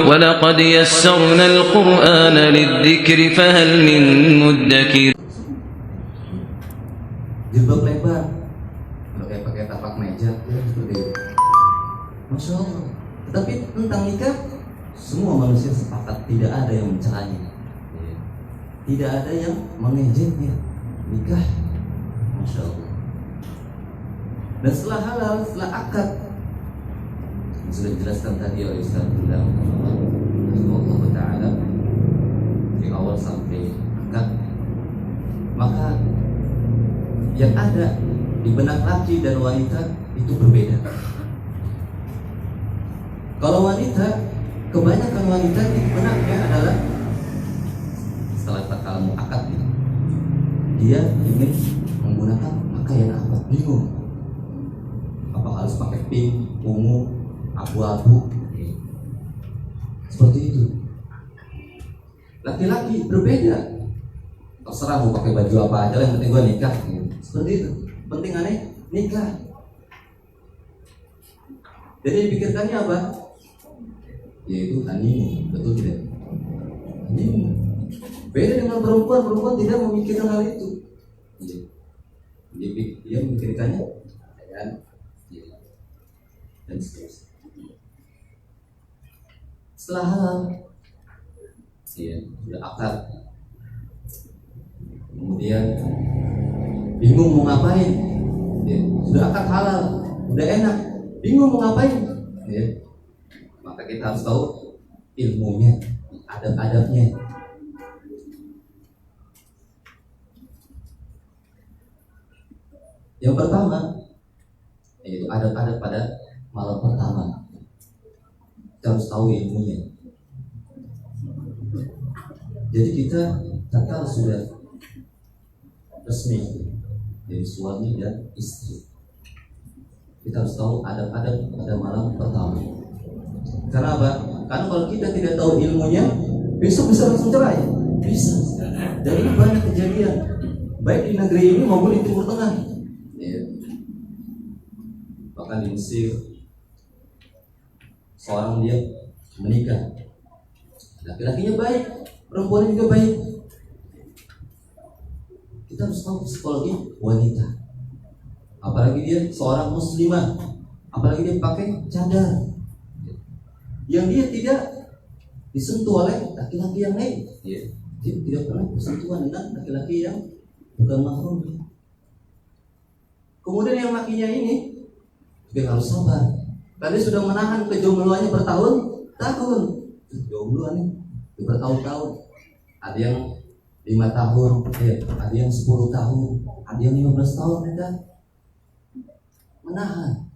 ولقد يسرنا القرآن للذكر فهل من مدكر. Jilbab lebar, pakai tapak meja, ya seperti itu. Masya Allah. Tetapi tentang nikah, semua manusia sepakat tidak ada yang mencelanya, tidak ada yang mengejeknya. Nikah, Masya Allah. Dan setelah halal, setelah akad, yang sudah dijelaskan tadi oleh Ustaz Abdullah Allah Ta'ala, dari awal sampai akad, maka yang ada di benak laki dan wanita itu berbeda. Kalau wanita, kebanyakan wanita di benaknya adalah setelah kamu akad, dia ingin menggunakan pakaian apa, bingung. Apa harus pakai pink, ungu, abu-abu, seperti itu. Laki-laki berbeda. Terserah mau pakai baju apa aja, yang penting gue nikah. Seperti itu. Penting aneh nikah. Jadi dipikirkannya apa? Yaitu honeymoon, betul tidak? Honeymoon. Beda dengan perempuan. Perempuan tidak memikirkan hal itu. Dia memikirkannya dan seterusnya. Setelah halal, sudah akad, kemudian bingung mau ngapain, sudah akad halal, udah enak, bingung mau ngapain, maka kita harus tahu ilmunya, adab-adabnya. Yang pertama, yaitu adab-adab pada malam pertama. Kita harus tahu ilmunya. Jadi kita tatkala sudah resmi jadi suami dan istri, kita harus tahu adab-adab pada malam pertama. Karena apa? Karena kalau kita tidak tahu ilmunya, besok bisa langsung cerai. Bisa. Dan ini banyak kejadian, baik di negeri ini maupun di Timur Tengah. Bahkan di Mesir, seorang dia menikah, laki-lakinya baik, perempuannya juga baik. Kita harus tahu psikologi wanita. Apalagi dia seorang muslimah, apalagi dia pakai cadar, yang dia tidak disentuh oleh laki-laki yang lain. Dia tidak pernah bersentuhan dengan laki-laki yang bukan mahram. Kemudian yang lakinya ini dia harus sabar. Tadi sudah menahan kejombloannya bertahun-tahun. Jombloannya bertahun-tahun. Ada yang 5 tahun, ada yang 10 tahun, ada yang 15 tahun mereka menahan.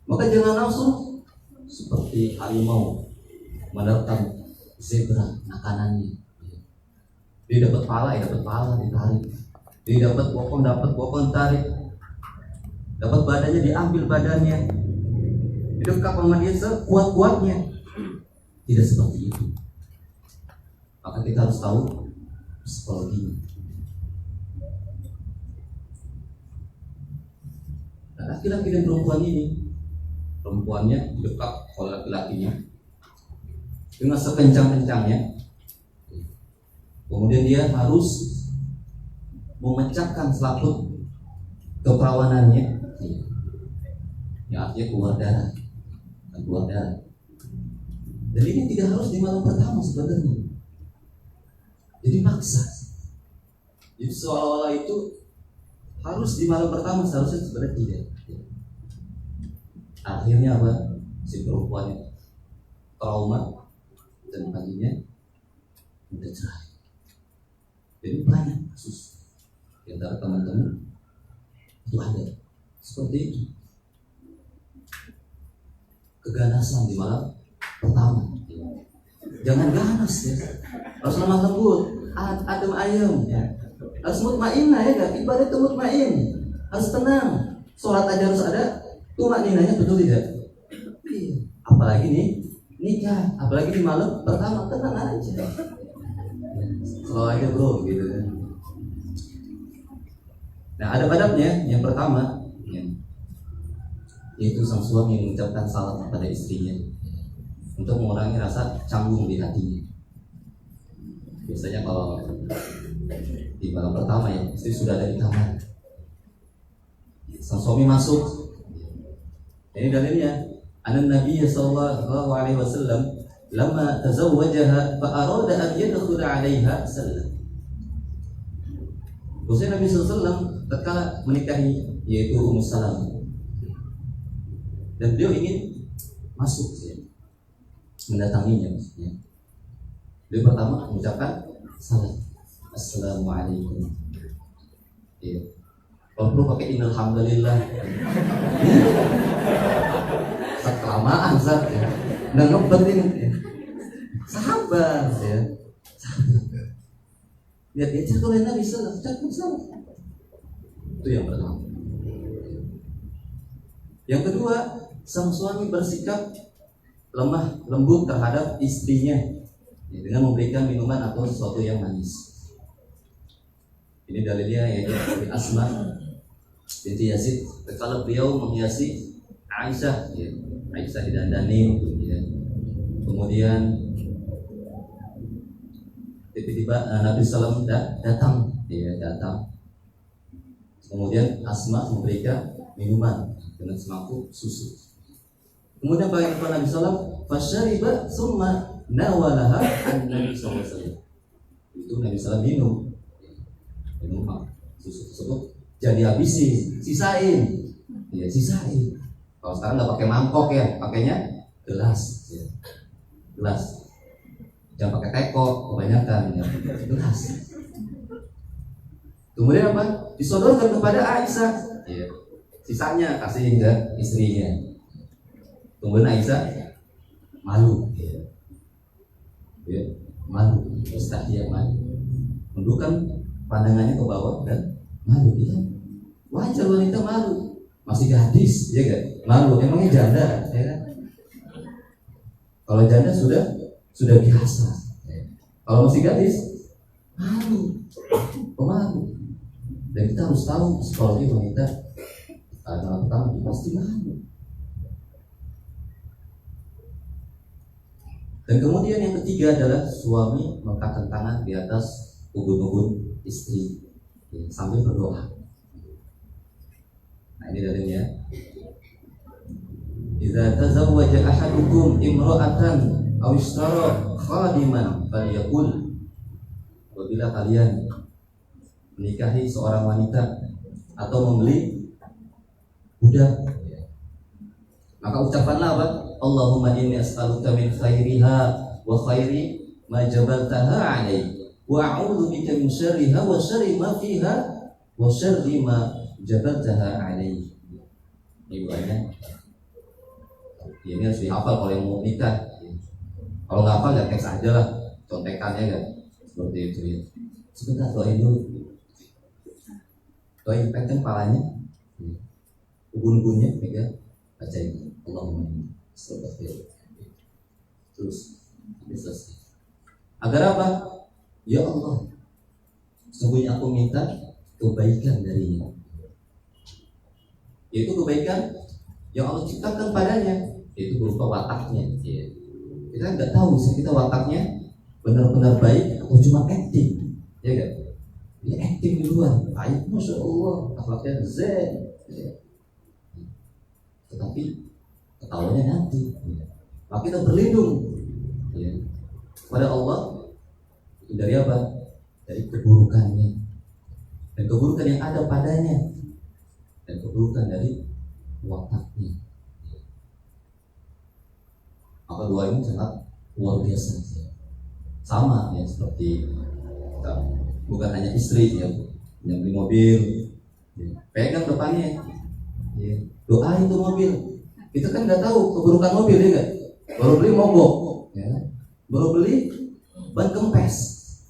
Maka jangan langsung seperti harimau menerkam zebra makanannya. Dia dapat pala, ditarik. Dia dapat bokong, tarik. Dapat badannya, diambil badannya. Didekap sama dia sekuat-kuatnya. Tidak seperti itu. Maka kita harus tahu psikologinya. Nah, laki-laki dan perempuan ini, perempuannya didekap oleh laki-lakinya dengan sekencang-kencangnya. Kemudian dia harus memecahkan selaput keperawanannya, yang artinya keluar darah. Dan ini tidak harus di malam pertama sebenarnya. Jadi maksa. Jadi seolah-olah itu harus di malam pertama, seharusnya sebenarnya tidak. Akhirnya apa? Si perempuannya trauma dan paginya udah cerai. Jadi banyak kasus di antara teman-teman itu ada seperti itu. Keganasan di malam pertama. Jangan ganas ya. Harus lemah lembut, adem ayem ya. Harus mutmainnah ya, enggak? Ibadah itu mutmain. Harus tenang. Sholat aja harus ada tumaninahnya, betul tidak? Apalagi nih nikah, apalagi di malam pertama, tenang aja. Slow aja bro gitu kan. Nah, adab-adabnya yang pertama yaitu sang suami mengucapkan salam kepada istrinya. untuk mengurangi rasa canggung di hatinya. Biasanya kalau di malam pertama ya, istri sudah ada di kamar, sang suami masuk. Ini dalilnya. Anan Nabi sallallahu alaihi wasallam lama tazawwajaha fa arada an yadkhula 'alaiha sallam. Nabi sallallahu alaihi wasallam tatkala menikahi yaitu Ummu Salam, dan beliau ingin masuk ya, mendatanginya maksudnya. Beliau pertama mengucapkan salam, assalamualaikum. Ya. Kalau perlu pakai innal hamdalillah. Kelamaan Zat ya. Nggak ngebet ini ya. Sahabat ya. Lihat dia cakap oleh Nabi sallallahu alaihi wasallam. Itu yang pertama. Yang kedua, sang suami bersikap lemah lembut terhadap istrinya ya, dengan memberikan minuman atau sesuatu yang manis. Ini dalilnya yaitu dari Asma binti Yazid. Kalau beliau menghiasi Aisyah, ya, Aisyah didandani, ya. Kemudian tiba-tiba Nabi SAW datang, ya, datang. Kemudian Asma memberikan minuman dengan semangkuk susu. Kemudian bagi Nabi SAW, fasyariba summa nawalaha an Nabi SAW. Itu Nabi SAW minum susu tersebut, jadi habisi, sisain, ya sisain. Kalau sekarang nggak pakai mangkok ya, pakainya gelas, ya. Gelas. Jangan pakai teko, kebanyakan ya. Gelas. Kemudian apa? Disodorkan kepada Aisyah. Ya. Sisanya kasih ke istrinya. Kemudian Aisyah malu, ya. Ya, malu. Ustaz dia malu. Menundukkan pandangannya ke bawah dan malu dia. Wajar wanita malu. Masih gadis, ya kan? Malu, emangnya janda, ya kan? Kalau janda sudah biasa. Ya. Kalau masih gadis, malu, pemalu. Dan kita harus tahu psikologi wanita dalam pertama pasti malu. Dan kemudian yang ketiga adalah suami meletakkan tangan di atas ubun-ubun istri ya, sambil berdoa. Nah ini dalilnya. Idza tazawwaja ahadukum imra'atan aw ishtara khadiman falyaqul. Apabila kalian menikahi seorang wanita atau membeli budak, maka ucapkanlah apa? Allahumma inni as'aluka min khairiha wa khairi ma jabaltaha alaihi wa a'udzu bika min syarriha wa syarri ma fiha wa syarri ma jabaltaha alaihi. Ini doanya. Ya, ini harus dihafal kalau yang mau nikah. Kalau nggak hafal ya teks aja lah, contekannya kan. Seperti itu ya. Sebentar doain dulu. Doain pegang kepalanya. Ubun-ubunnya pegang. Baca ini. Allahumma inni astagfirullah. Terus selesai. Agar apa? Ya Allah, sesungguhnya aku minta kebaikan darinya. Yaitu kebaikan yang Allah ciptakan padanya, yaitu berupa wataknya. Ya. Kita nggak tahu sih kita wataknya benar-benar baik atau cuma acting, ya kan? Dia acting di luar, baik, masya Allah, akhlaknya zen, ya. Tetapi ketawanya nanti. Ya. Maka kita berlindung, ya, kepada Allah dari apa? Dari keburukannya, dan keburukan yang ada padanya, dan keburukan dari wataknya. Maka doa ini sangat luar biasa. Sama ya seperti kita, bukan hanya istri ya, yang beli mobil, ya, pegang depannya, ya, doa itu mobil. Kita kan nggak tahu keburukan mobil ya nggak? Baru beli mogok, ya, baru beli ban kempes,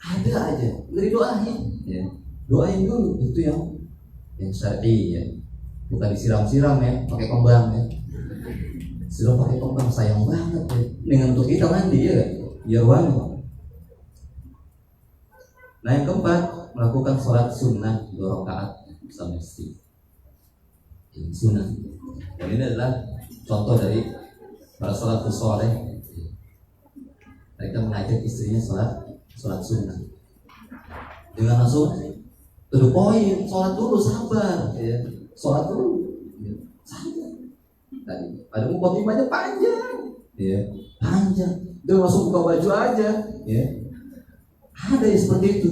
ada aja, dari doain, ya, doain dulu itu yang syar'i ya. Bukan disiram-siram ya, pakai kembang ya. Siram pakai kembang sayang banget ya. Dengan untuk kita mandi ya, biar wangi. Nah yang keempat, melakukan sholat sunnah 2 rakaat bersama istri. Ini sunnah. Dan ini adalah contoh dari para salafus saleh mereka mengajak istrinya sholat sunnah dengan langsung to the point, sholat dulu sabar, ya. Sholat dulu, ya. Sabar. Tadi ada mukadimahnya panjang, ya. Panjang. Dia langsung buka baju aja, ya. Ada yang seperti itu.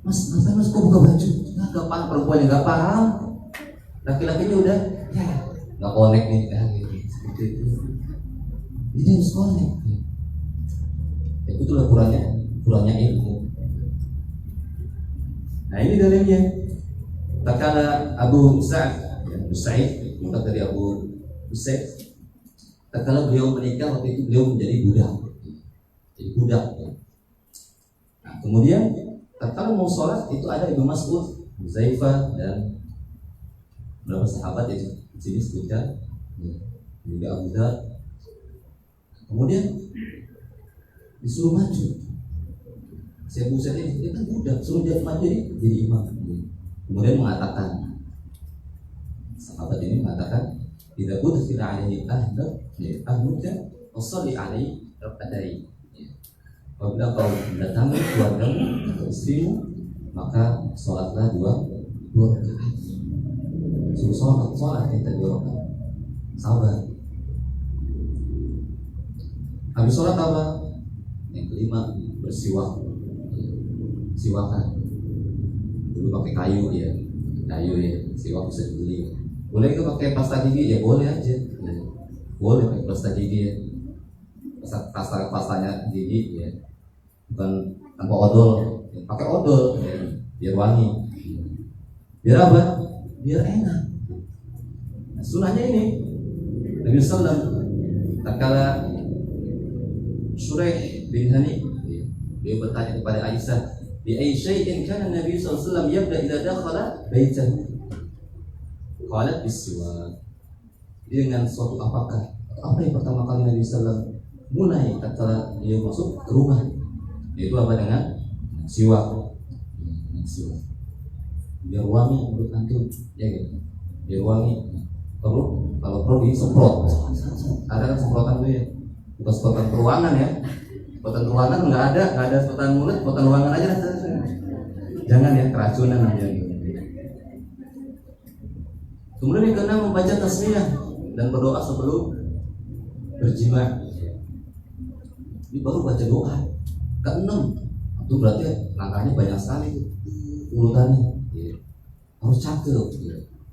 Mas, ngapain mas kok buka baju? Nggak paham, perempuannya nggak paham. Laki-lakinya udah, ya, nggak connect nih, ya, gitu. Seperti itu. Jadi harus connect. Ya. Itulah kurangnya ilmu. Nah ini dalilnya. Tatkala Abu Sa'id, maka dari Abu Sa'id, tatkala beliau menikah waktu itu beliau menjadi budak. Jadi budak. Nah, kemudian tatkala mau sholat itu ada Ibnu Mas'ud, Huzaifah dan beberapa sahabat itu di sini sebutkan, juga Abu Dzar. Kemudian disuruh maju. Si Abu Sa'id ini dia kan budak, suruh dia maju jadi imam. Kemudian mengatakan, sahabat ini mengatakan, tidak butuh tidak alaihi ahluka, wassalli alaihi rak'atain. Apabila kau mendatangi keluargamu atau istrimu, maka sholatlah dua rakaat. Suruh sholat kita 2 rakaat. Sabar. Habis sholat apa? Yang kelima, siwakan. Dulu pakai kayu ya, siwak bisa dibeli. Boleh ke pakai pasta gigi ya, boleh aja. Boleh pakai pasta gigi ya. Pastanya gigi ya. Bukan tanpa odol, pakai odol ya. Biar wangi. Biar apa? Biar enak. Nah, sunahnya ini Nabi Sallam tatkala Shuraih bin Hani dia bertanya kepada Aisyah, bi ayyi syai'in kana Nabi sallallahu alaihi wasallam yabda idza dakhala baitahu? Qalat bis-siwak. Dengan suatu apa yang pertama kali Nabi sallallahu mulai tatkala dia masuk ke rumah? Yaitu apa? Dengan siwak. Siwak. Biar wangi menurut antum, ya gitu. Biar wangi. Kalau perlu disemprot. Ada kan semprotan tuh ya. Bukan semprotan ruangan ya. Semprotan ruangan nggak ada semprotan mulut, semprotan ruangan aja. Jangan ya, keracunan aja. Kemudian yang keenam membaca tasmiyah dan berdoa sebelum berjima. Ini baru baca doa. Keenam, itu berarti langkahnya banyak sekali urutannya. Harus cakep.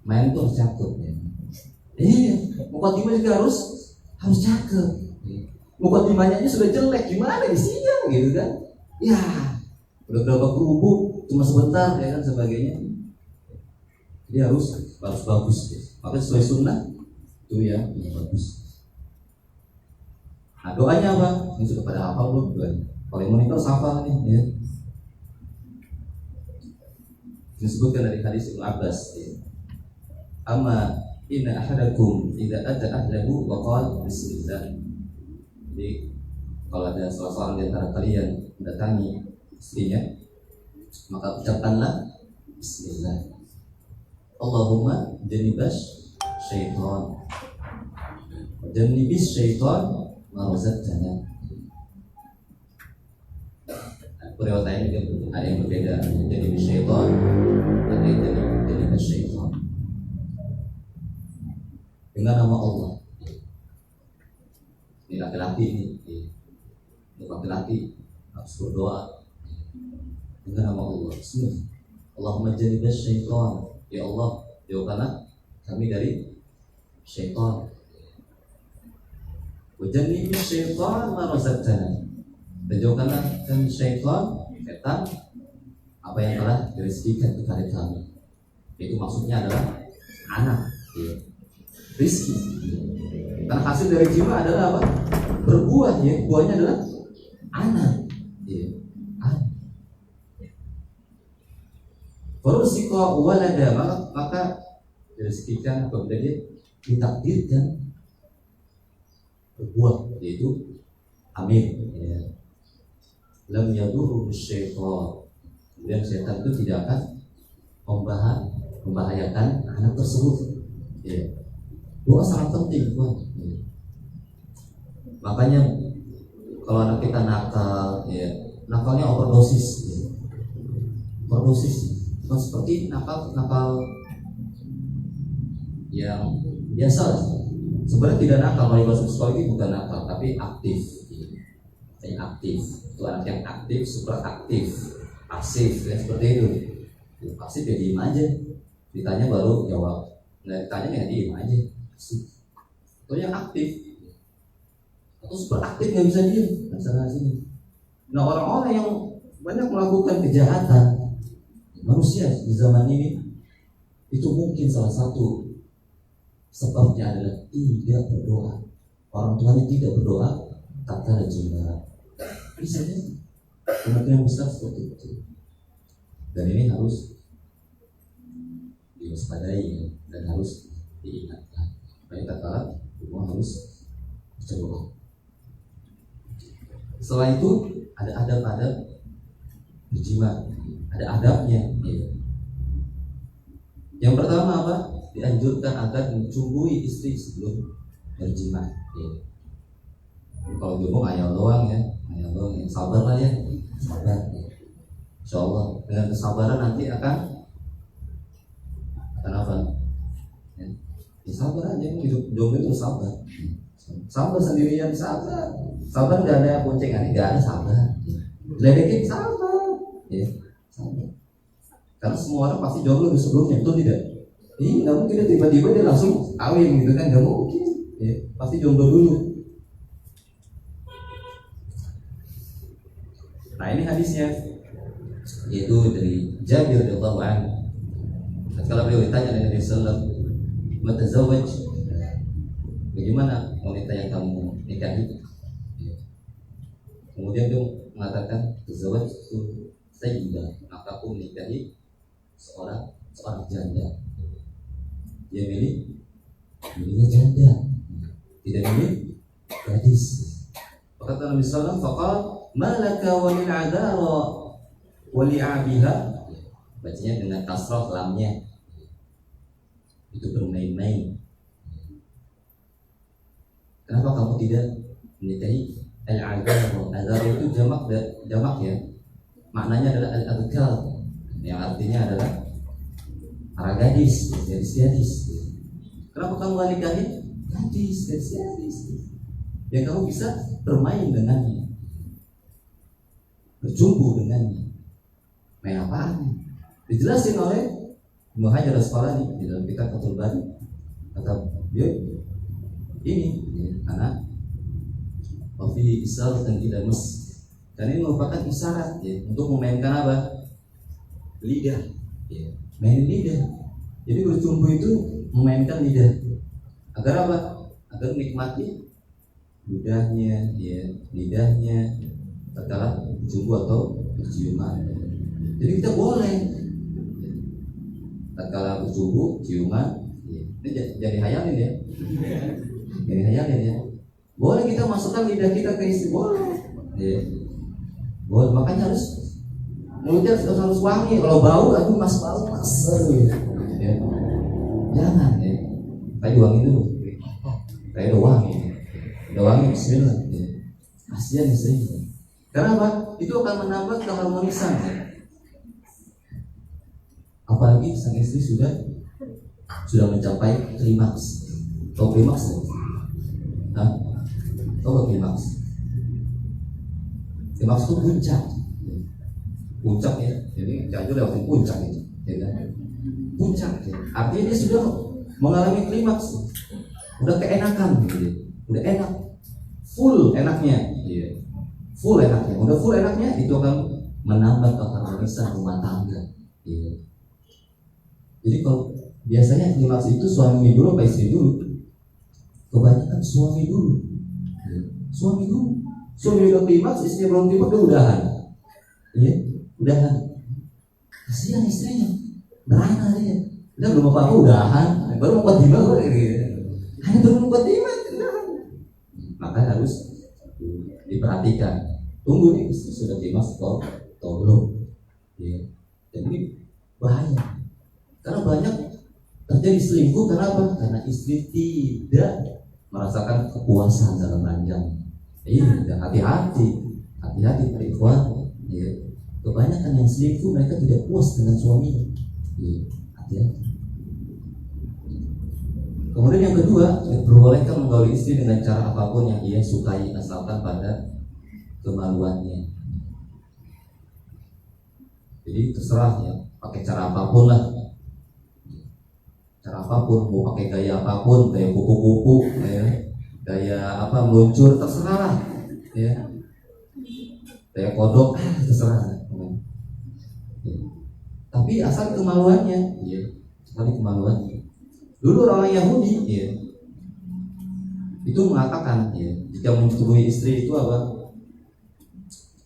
Main itu harus cakep. Mukadimah juga harus cakep. Mukadimahnya aja sudah jelek, gimana isinya gitu kan? Ya, udah berapa kerubuk cuma sebentar ya kan sebagainya. Dia harus bagus. Maka sesuai sunnah itu ya, yang bagus. Nah doanya apa? Ini sudah pada hafal belum doanya? Kalau yang monitor hafal nih ya. Disebutkan dari hadis Ibnu Abbas ya. Amma inna ahadakum idza ata ahlahu wa qala bismillah. Jadi kalau ada salah seorang di antara kalian mendatangi istrinya, maka ucapkanlah bismillah. Allahumma janibas syaitan. Janibis syaitan ma razaqtana. Periwayatan juga ada yang berbeda. Janibis syaitan, ada yang janibas syaitan. Dengan nama Allah. Ini laki-laki ini, laki-laki harus berdoa dengan nama Allah. Bismillah. Allahumma janibas syaitan. Ya Allah, jauhkanlah kami dari syaitan. Wa jannibis syaitan ma razaqtana. Dan jauhkanlah kami syaitan, setan, apa yang telah direzekikan kepada kami. Itu maksudnya adalah anak, ya. Rizki. Karena hasil dari jiwa adalah apa? Berbuah ya, buahnya adalah anak. Ya. Anak. Farusika walada, maka direzekikan apabila dia ditakdirkan berbuah, yaitu amin. Ya. Lam yadurru syaitan. Kemudian setan itu tidak akan membahayakan anak tersebut. Ya. Doa sangat penting, Tuhan. Makanya kalau anak kita nakal, ya nakalnya overdosis, ya. Overdosis, bukan seperti nakal yang biasa. Sebenarnya tidak nakal, kalau masuk psikologi bukan nakal, tapi aktif. Yang aktif, itu anak yang aktif, super aktif, pasif, ya seperti itu. Pasif ya diem aja, ditanya baru jawab, nggak ditanya ya diem aja. Itu yang aktif, atau super aktif nggak bisa diem, misalnya sini. Nah orang-orang yang banyak melakukan kejahatan, manusia di zaman ini itu mungkin salah satu sebabnya adalah tidak berdoa. Orang tuanya tidak berdoa, kata jiwa. Bisa jadi kemungkinan besar seperti itu. Dan ini harus diwaspadai dan harus diingatkan. Baik kata semua harus berdoa. Setelah itu ada adab-adab berjima, ada adabnya. Yang pertama apa? Dianjurkan agar mencumbui istri sebelum berjima. Kalau ngomong ayal doang ya, sabar lah ya, sabar. Insya Allah dengan kesabaran nanti akan apa? Ya, sabar aja, hidup jomblo itu sabar. Sabar sendirian, sabar nggak ada boncengan, nggak ada sabar. Ledekin sabar, ya sabar. Karena semua orang pasti jomblo sebelumnya, betul tidak? Ini nggak mungkin tiba-tiba dia langsung kawin gitu kan, nggak mungkin. Ya, pasti jomblo dulu. Nah ini hadisnya, yaitu dari Jabir radhiyallahu anhu. Kalau beliau ditanya oleh Nabi sallallahu alaihi wasallam, "Matazawwaj?" Bagaimana wanita yang kamu nikahi? Kemudian dia mengatakan, "Tazawwaj itu sayyidah." Maka aku menikahi seorang janda. Dia milihnya janda, tidak milih gadis. Kata Nabi sallallahu alaihi wasallam, "Faqal malaka wa lil adara wa li abiha." Bacanya dengan kasrah lamnya. Itu bermain-main. Kenapa kamu tidak menikahi al-adara? Adara itu jamak ya. Maknanya adalah al-adkar, yang artinya adalah para gadis. Kenapa kamu gak nikahin gadis? Yang kamu bisa bermain dengannya, berjumpa dengannya. Main apaan? Dijelasin oleh Ibnu Hajar Al-Asqalani di dalam kitab Fathul Bari. Kata dia ini karena wafi isar dan tidak mes. Dan ini merupakan isyarat ya, untuk memainkan apa? Lidah. Ya, main lidah. Jadi berjumpa itu memainkan lidah. Agar apa? Agar nikmati lidahnya, tatkala berjumpa atau berciuman. Jadi kita boleh tatkala berjumpa, ciuman. Ini jadi hayalin ya. Jadi hayalin ya. Boleh kita masukkan lidah kita ke istri, boleh. Ya. Boleh, makanya harus mulutnya harus wangi. Kalau bau, aduh mas. Ya. Jangan ya. Kayak wangi dulu. Kayak udah wangi, bismillah. Ya. Kasihan istri. Karena apa? Itu akan menambah keharmonisan. Ya. Apalagi sang istri sudah mencapai klimaks. Tahu klimaks? Tahu klimaks? Klimaks itu puncak ya. Jadi jangan lewatin puncak itu, ya kan? Puncak ya. Artinya dia sudah mengalami klimaks, udah keenakan, gitu. Udah enak, full enaknya, ya. Full enaknya, udah full enaknya, itu akan menambah keharmonisan rumah tangga. Ya. Jadi kalau biasanya klimaks itu suami dulu apa istri dulu? Kebanyakan suami dulu. Suami udah klimaks, istri belum klimaks, dia udahan. Iya, udahan. Kasihan istrinya, merana dia. Dia belum apa-apa udahan, baru mau khotimah hanya baru mau khotimah, udahan. Maka harus diperhatikan. Tunggu nih istri sudah klimaks atau belum. Iya. Dan ini bahaya. Karena banyak terjadi selingkuh karena apa? Karena istri tidak merasakan kepuasan dalam ranjang. Iya, dan hati-hati Pak Ikhwan. Ya. Kebanyakan yang selingkuh mereka tidak puas dengan suaminya. Iya, hati-hati. Kemudian yang kedua, diperbolehkan menggauli istri dengan cara apapun yang ia sukai asalkan pada kemaluannya. Jadi terserah ya, pakai cara apapun lah. Cara apapun, mau pakai gaya apapun, gaya kupu-kupu, gaya apa meluncur, terserah lah. Ya. Gaya kodok, terserah. Ya. Tapi asal kemaluannya, ya, sekali kemaluannya. Dulu orang Yahudi, ya, itu mengatakan, ya, jika menyetubuhi istri itu apa?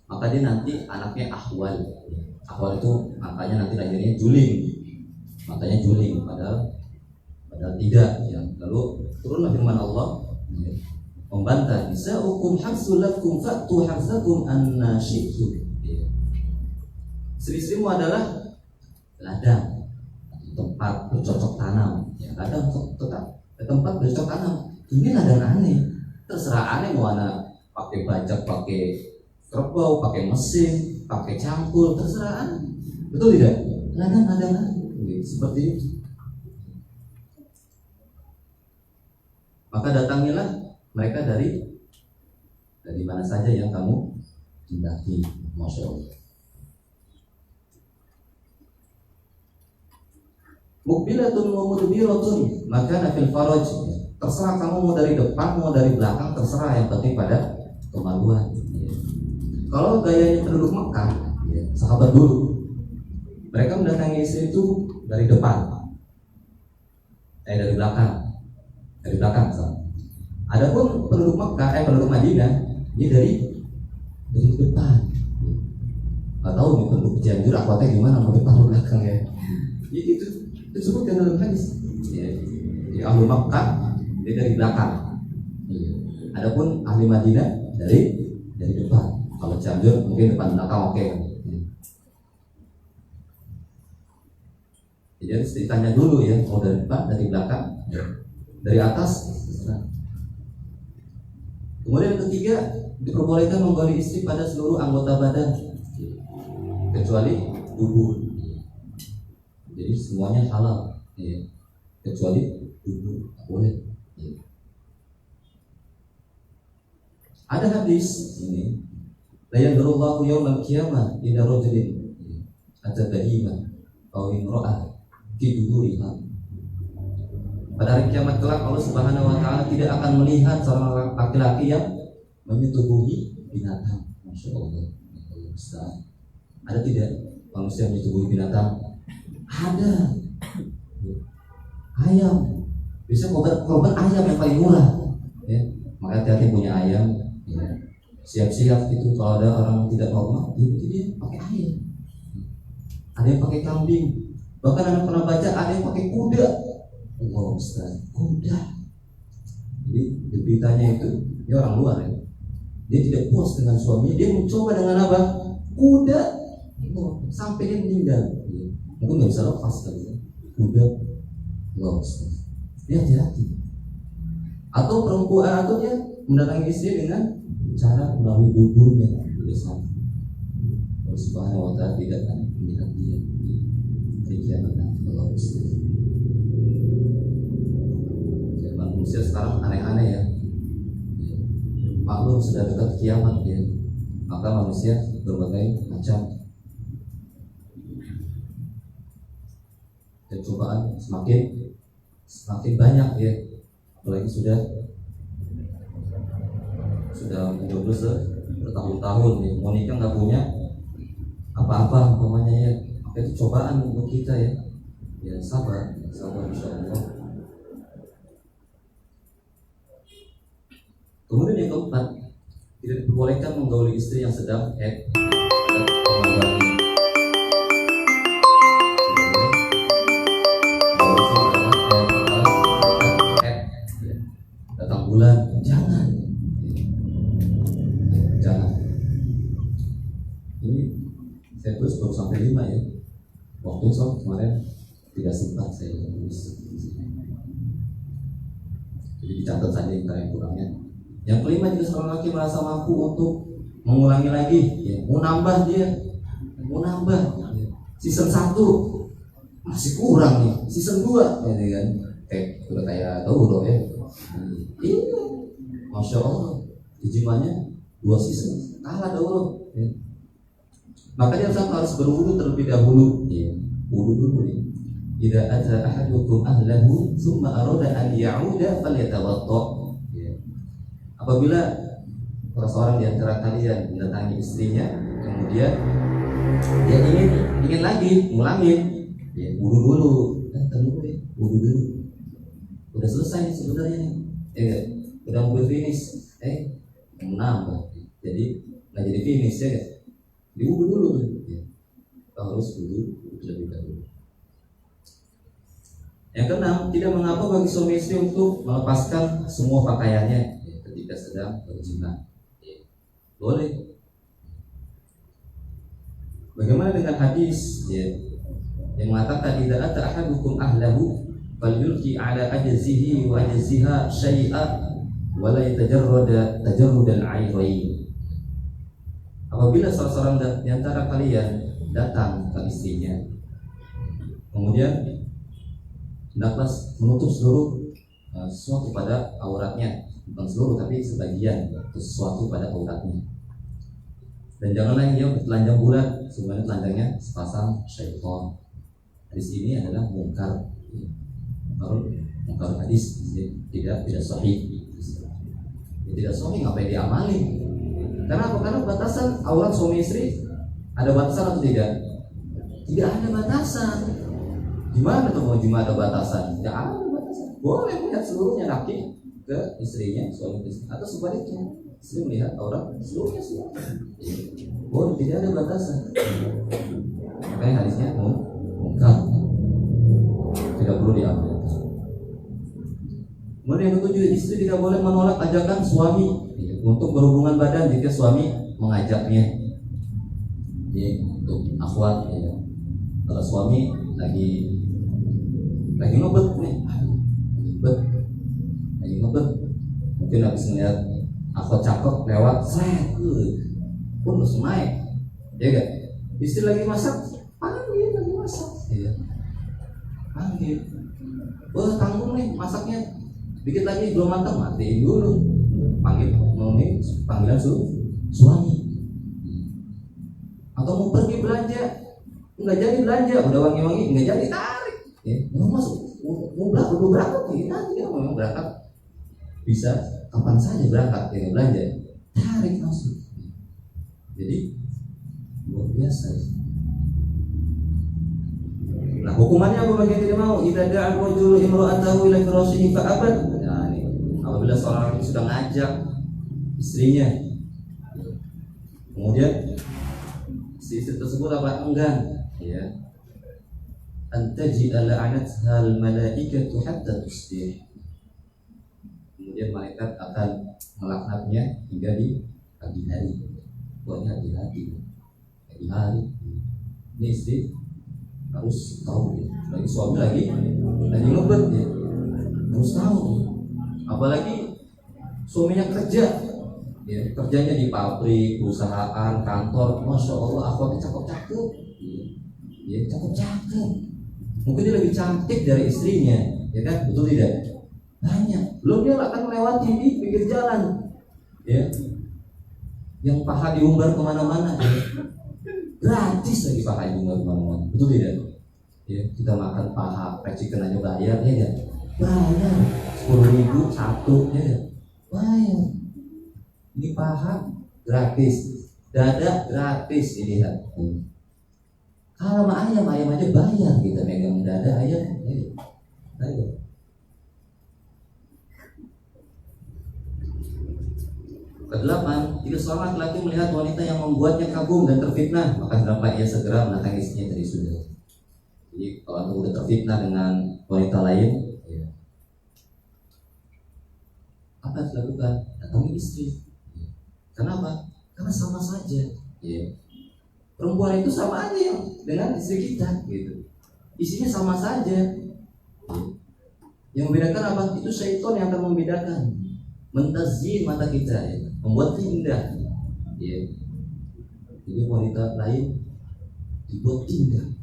Maka dia nanti anaknya ahwal. Ya. Ahwal itu angkanya nanti lahirnya juling, matanya juling, padahal tidak. Ya. Lalu turunlah firman Allah, ya, membantah, nisa'ukum harsul lakum fa'tu harsakum anna syi'tum. Ya. Istri-istrimu adalah ladang, tempat bercocok tanam, ya, ladang tempat bercocok tanam. Ini ladang aneh, terserah aneh mau anak pakai bajak, pakai kerbau, pakai mesin, pakai cangkul, terserah aneh. Betul tidak? Ladang aneh, seperti itu. Maka datangilah mereka dari mana saja yang kamu hendaki. Masya Allah. Mukbilatun wa mudbiratun maka fil faraj. Terserah kamu mau dari depan mau dari belakang, terserah, yang penting pada kemaluan. Ya. Kalau gayanya penduduk Mekah, ya, sahabat dulu, mereka mendatangi istri itu dari depan, dari belakang. Adapun penduduk Mekah, penduduk Madinah, ini dari depan. Gak tahu nih penduduk Cianjur akuatnya gimana, mau depan atau belakang ya. Itu disebutkan dalam hadis. Ya. Di ahli Makkah dia dari belakang. Ya. Adapun ahli Madinah dari depan. Kalau Cianjur mungkin depan belakang oke. Ya. Jadi harus ditanya dulu ya, mau dari depan, dari belakang, ya. Dari atas. Kemudian yang ketiga, diperbolehkan menggauli istri pada seluruh anggota badan kecuali tubuh. Jadi semuanya halal, ya. Kecuali tubuh boleh. Ya. Ada hadis ini, la yadurullahu yaumal qiyamah ila rajulin atadahima aw imra'ah fi duburiha. Pada hari kiamat kelak Allah Subhanahu wa taala tidak akan melihat seorang laki-laki yang menyetubuhi binatang. Masya Allah. Ada tidak manusia menyetubuhi binatang? Ada. Ayam. Bisa korban ayam yang paling murah. Ya. Maka hati-hati punya ayam. Ya. Siap-siap itu kalau ada orang tidak normal, itu dia pakai ayam. Ada yang pakai kambing. Bahkan ada pernah baca ada yang pakai kuda. Allah Ustaz, kuda. Jadi di beritanya itu dia orang luar ya. Dia tidak puas dengan suaminya, dia mencoba dengan apa? Kuda. Sampai dia meninggal. Mungkin nggak bisa lepas kali ya. Kuda, lost. Dia hati-hati. Atau perempuan atau dia mendatangi istri dengan cara melalui duburnya. Allah Subhanahu wa taala tidak akan melihat dia di kiamat nanti. Allah. Manusia sekarang aneh-aneh ya. Maklum sudah dekat kiamat ya. Maka manusia berbagai macam. Dan cobaan semakin banyak ya, apalagi sudah menjomblo bertahun-tahun ya, mau nikah nggak punya apa-apa umpamanya ya, maka itu cobaan untuk kita ya. Ya sabar insya Allah. Kemudian yang keempat, tidak diperbolehkan menggauli istri yang sedang haid. Bulan, jangan. Ini saya tulis baru sampai 5 ya. Waktu soal kemarin tidak sempat saya tulis. Jadi dicatat saja yang kurangnya. Yang kelima, jika seorang laki merasa mampu untuk mengulangi lagi, ya, mau nambah, season 1 masih kurang nih, season 2 ya kan, udah kayak tahu ya. Iya, masya Allah, jimatnya 2 season kalah dahulu. Ya. Maka dia harus berwudu terlebih dahulu. Ya. Wudu dulu nih. Idza ata ahadukum ahlahu tsumma arada an ya'uda falyatawadda. Ya. Apabila salah seorang di antara kalian mendatangi istrinya, kemudian dia ingin lagi ngulangin, ya wudu dulu. Wudu dulu. Udah selesai sebenarnya nih. Udah mau finish. Menambah. Jadi nggak jadi finish ya. Di wudu dulu. Ya. Harus wudu terlebih dahulu. Yang keenam, tidak mengapa bagi suami istri untuk melepaskan semua pakaiannya ketika sedang berjima. Boleh. Bagaimana dengan hadis yang mengatakan idza ata ahadukum ahlahu falyulqi ala ajzihi wa ajziha syai'a wa la yatajarrada tajarrudal ayrain. Apabila salah seorang di antara kalian datang ke istrinya, kemudian hendaklah menutup seluruh sesuatu pada auratnya, bukan seluruh tapi sebagian sesuatu pada auratnya. Dan janganlah dia bertelanjang bulat, sebenarnya telanjangnya sepasang syaitan. Hadis ini adalah mungkar hadis, tidak sahih. Tidak sahih, ngapain diamalin? Karena apa? Karena batasan aurat suami istri ada batasan atau tidak? Tidak ada batasan. Gimana tuh mau jima ada batasan? Tidak ada batasan. Boleh melihat seluruhnya laki ke istrinya, suami istri, atau sebaliknya. Istri melihat aurat seluruhnya suami. Boleh, tidak ada batasan. Makanya hadisnya mungkar, tidak perlu diambil. Kemudian yang ketujuh, istri tidak boleh menolak ajakan suami untuk berhubungan badan jika suami mengajaknya. Untuk akhwat, kalau suami lagi ngebet nih, lagi ngebet, mungkin habis ngeliat akhwat cakep lewat, pun langsung naik, ya gak? Istri lagi masak, panggil lagi masak, panggil, tanggung nih masaknya, dikit lagi belum matang, matiin dulu, panggilan suami. Atau mau pergi belanja, nggak jadi belanja, udah wangi-wangi, nggak jadi tarik, mau masuk, mau berangkat, nanti ya mau berangkat, bisa kapan saja berangkat, belanja, tarik langsung. Jadi luar biasa. Nah, hukumannya apa bagi yang tidak mau? Idza da'a rajulu imra'atahu ila firashihi fa'abad. Nah, ini apabila seorang sudah ngajak istrinya, kemudian si istri tersebut apa? Enggan, antaj'ala 'anatha al-malaikatu hatta tusbih. Kemudian malaikat akan melaknatnya hingga di pagi hari. Pokoknya hati-hati. Pagi hari. Ini istri harus tahu, bagi suami lagi ngebet harus tahu. Apalagi suaminya kerja, kerjanya di pabrik, perusahaan, kantor, masya Allah, akhwatnya cakep-cakep, cakep-cakep. Mungkin dia lebih cantik dari istrinya, ya kan? Betul tidak? Banyak. Belum dia akan melewati di pinggir jalan, yang paha diumbar kemana-mana, gratis lagi paha diumbar kemana-mana. Betul tidak? Kita makan paha chicken aja bayar, ya kan? Bayar 10.000 satu, bayar. Ini paha gratis, dada gratis, ini kan. Kalau sama ayam aja bayar, kita megang dada ayam, bayar. Kedelapan, jika seorang laki-laki melihat wanita yang membuatnya kagum dan terfitnah, maka hendaklah ia segera mendatangi dari sudut. Jadi kalau anda sudah terfitnah dengan wanita lain, apa yang dilakukan? Datangi istri. Kenapa? Karena sama saja. Perempuan itu sama aja dengan istri kita, isinya sama saja. Yang membedakan apa? Itu syaitan yang akan membedakan. mentazyin mata kita, ya, membuatnya indah. Ya. Jadi wanita lain dibuat indah.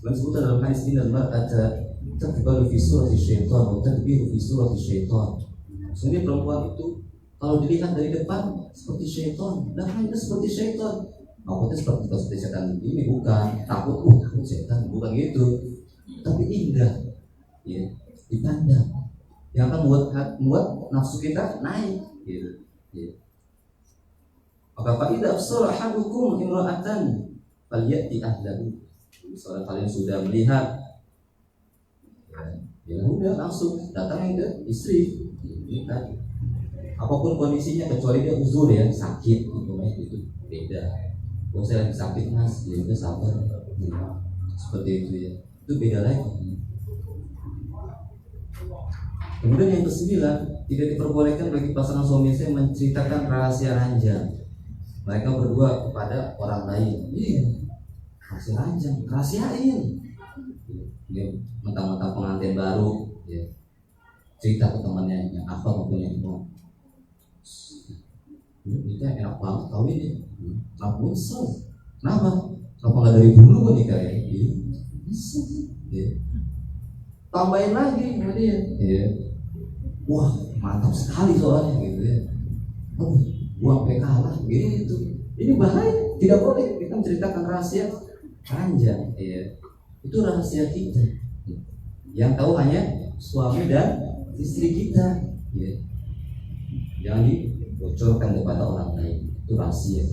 Sebab sebutan dalam hadis ini adalah kata terbaru fi surati syaitan atau terbiru fi surati syaitan. Sehingga perempuan itu kalau dilihat dari depan seperti syaitan, belakangnya seperti syaitan. Maksudnya seperti setan ini bukan takut setan, bukan gitu. Tapi indah, ya, dipandang, yang akan membuat nafsu kita naik, gitu. Ya. Maka faidah absara ahadukum imra'atan falyati ahlahu. Seorang kalian sudah melihat, ya udah langsung datang ke istri, lihat. Apapun kondisinya kecuali dia uzur ya, sakit, itu beda. Kalau saya lagi sakit mas, ya udah sabar, seperti itu ya. Itu beda lagi. Kemudian yang ke-9, tidak diperbolehkan bagi pasangan suami istri menceritakan rahasia ranjang mereka berdua kepada orang lain. Iya, rahasia ranjang, rahasiain. Dia mentang-mentang pengantin baru, ya, cerita ke temannya yang apa maupun yang mau. Kita enak banget kawin ya. Ampun sel. Kenapa? Kenapa nggak dari dulu nikah ya? Ya. Tambahin lagi sama dia. Ya. Wah mantap sekali soalnya gitu ya. Gua sampai kalah gitu. Ini bahaya. Tidak boleh kita menceritakan rahasia ranjang. Ya. Itu rahasia kita. Yang tahu hanya suami dan istri kita. Ya. Jangan dibocorkan kepada orang lain. Itu rahasia.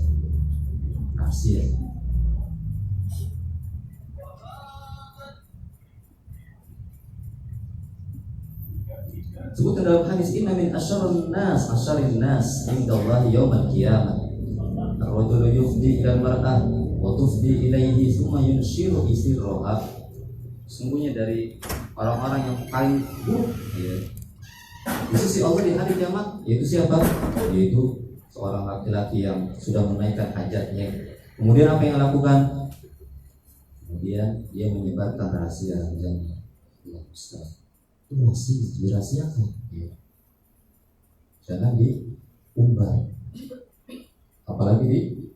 Rahasia. Sebutkan dalam hadis inna min asyarin nas inda Allah yawmal qiyamah ar-rajulu yufdi ila al-mar'ah wa tufdi ilaihi thumma yunshiru isirroha. Sungguhnya dari orang-orang yang paling buruk, ya, di sisi Allah di hari kiamat, yaitu siapa? Yaitu seorang laki-laki yang sudah menaikkan hajatnya. Kemudian apa yang lakukan? Kemudian dia menyebarkan rahasia yang itu masih dirahasiakan, ya. Jangan diumbar, apalagi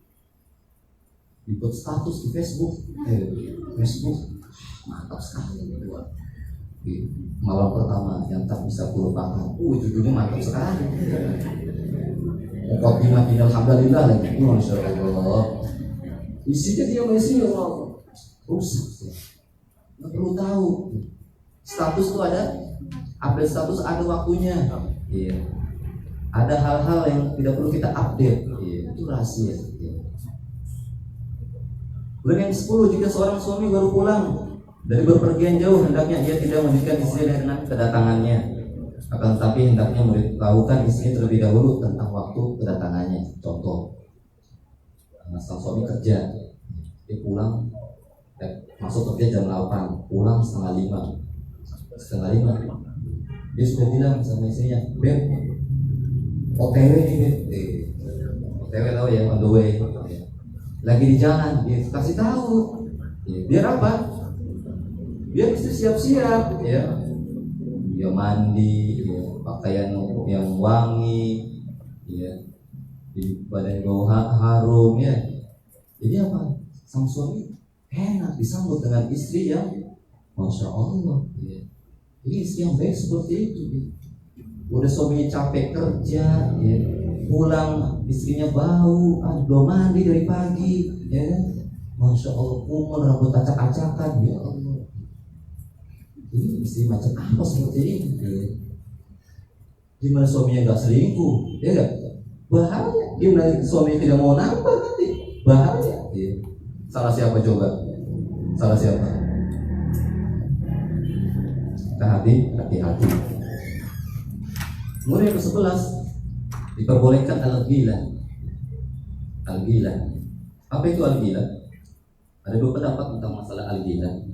dibuat status di Facebook. Facebook mantap sekali gitu. Di malam pertama yang tak bisa kulupakan, judulnya mantap sekali. Muqaddimah alhamdulillah lagi, masya Allah. Isinya dia masih Allah rusak, nggak perlu tahu. Status itu ada, update status ada waktunya. Iya. Ada hal-hal yang tidak perlu kita update. Iya. Itu rahasia. Iya. Kemudian yang 10, jika seorang suami baru pulang dari berpergian jauh, hendaknya ia tidak menikah istri dengan kedatangannya. Akan tetapi hendaknya memberitahukan istri terlebih dahulu tentang waktu kedatangannya. Contoh, sang suami kerja, dia pulang, masuk kerja jam 8, pulang setengah 5. Dia sudah bilang sama istrinya, Beb, OTW nih, OTW tahu ya, on the way, lagi di jalan. Dia kasih tahu, biar apa? Biar istri siap-siap, ya. Dia mandi, ya, pakaian yang wangi, ya, di badan bau harum, ya. Jadi apa? Sang suami enak disambut dengan istri yang masya Allah, ya. Ini istri yang baik seperti itu, ya. Udah suaminya capek kerja, ya, pulang istrinya bau, belum mandi dari pagi, ya, masya Allah, kumur, rambut acak-acakan, ya Allah. Ini istri macam apa seperti ini? Ya. Gimana suaminya nggak selingkuh, ya nggak? Bahaya. Gimana suaminya tidak mau nambah nanti? Bahaya. Ya. Salah siapa coba? Salah siapa? Hati-hati. Kemudian yang ke-11, diperbolehkan al-ghilah. Al-ghilah. Apa itu al-ghilah? Ada dua pendapat tentang masalah al-ghilah.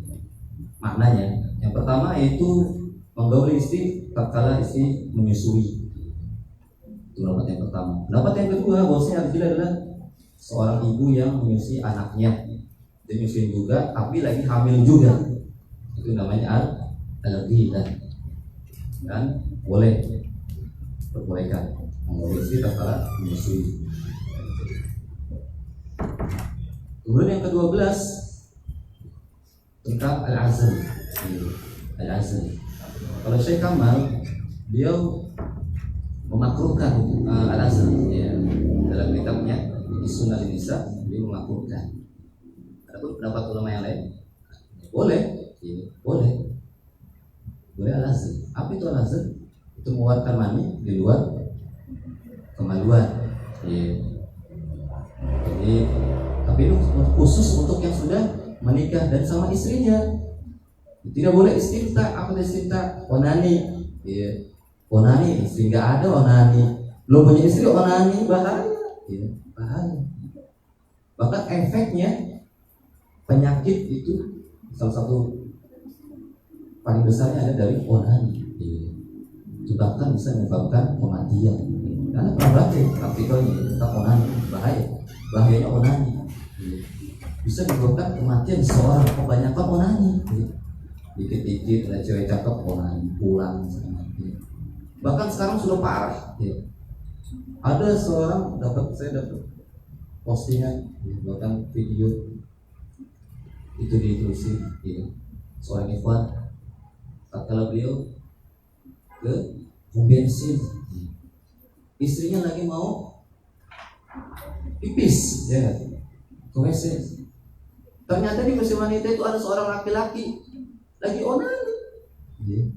Maknanya, yang pertama yaitu menggauli istri tatkala istri menyusui. Itu pendapat yang pertama. Pendapat yang kedua, bahwasanya al-ghilah adalah seorang ibu yang menyusui anaknya. Dia menyusui juga, tapi lagi hamil juga. Itu namanya al-ghilah. Dan boleh. perbolehkan mengurus istri tatkala menyusui. Kemudian yang ke-12 tentang al-azl. Al-azl. Kalau Syekh Kamal beliau memakruhkan al-azl ya. Dalam kitabnya Sunnah Nisa beliau memakruhkan. Adapun pendapat ulama yang lain boleh, ya, boleh al-azl. Apa itu al-azl? Itu mengeluarkan mani di luar kemaluan. Ya. Jadi tapi itu khusus untuk yang sudah menikah dan sama istrinya. Tidak boleh istimta. Apa itu istimta? Onani. Ya. Onani, istri nggak ada onani. Lo punya istri onani, bahaya. Ya, bahaya. Bahkan efeknya penyakit itu salah satu paling besarnya ada dari onani. Ya. Itu bahkan bisa menyebabkan kematian. Karena pernah baca artikelnya tentang onani, bahayanya onani. Bisa menyebabkan kematian seorang kebanyakan onani. Dikit-dikit ada cewek cakep onani pulang. Bahkan sekarang sudah parah. Ada seorang saya dapat postingan, bahkan video itu diterusin, seorang ikhwan tatkala beliau ke pom bensin, istrinya lagi mau pipis, ya, ke WC. Ternyata di kursi wanita itu ada seorang laki-laki lagi onani.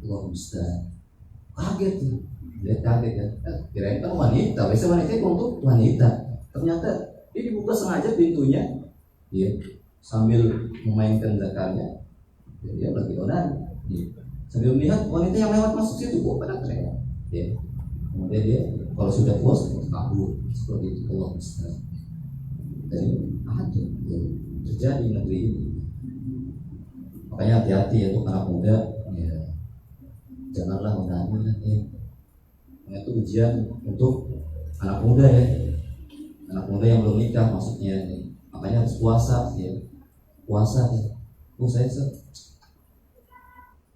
Allah Ustaz, kaget tuh, dia kaget ya. Kirain kan wanita, biasanya wanita itu untuk wanita. Ternyata dia dibuka sengaja pintunya, ya, sambil memainkan zakarnya. Dia lagi onani. Sambil melihat wanita yang lewat masuk situ, kok pada teriak. Ya. Kemudian dia kalau sudah puas kabur seperti itu. Allah Ustaz. Dan ada terjadi di negeri ini. Makanya hati-hati ya untuk anak muda, ya, janganlah onani lah ya. Itu ujian untuk anak muda ya, anak muda yang belum nikah maksudnya ya. Makanya harus puasa ya, puasa ya. Saya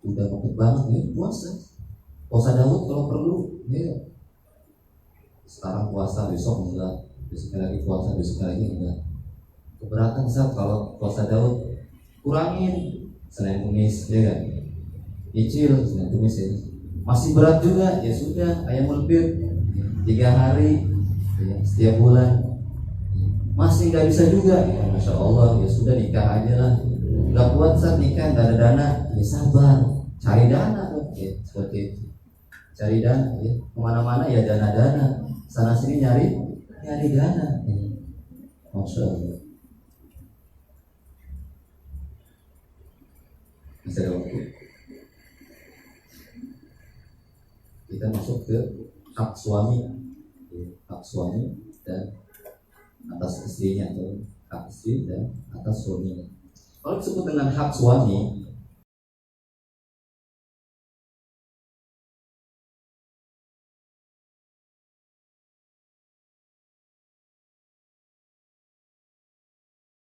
udah mepet banget ya, puasa Daud kalau perlu ya. Sekarang puasa, besok enggak, besoknya lagi puasa, besoknya lagi enggak. Keberatan saat kalau puasa Daud, kurangin Senin Kamis ya kan, cicil Senin Kamis ya. Masih berat juga ya sudah, ayam lebih 3 hari ya, setiap bulan masih nggak bisa juga ya, Masya Allah ya sudah nikah aja lah. Nggak kuat saat nikah nggak ada dana ya sabar, cari dana tuh ya, seperti itu, cari dana ya, kemana-mana ya dana sana sini nyari dana ya. Masya Allah. Masih ada waktu. Kita masuk ke hak suami, hak suami dan atas istrinya, atau hak istri dan atas suaminya. Kalau disebut dengan hak suami,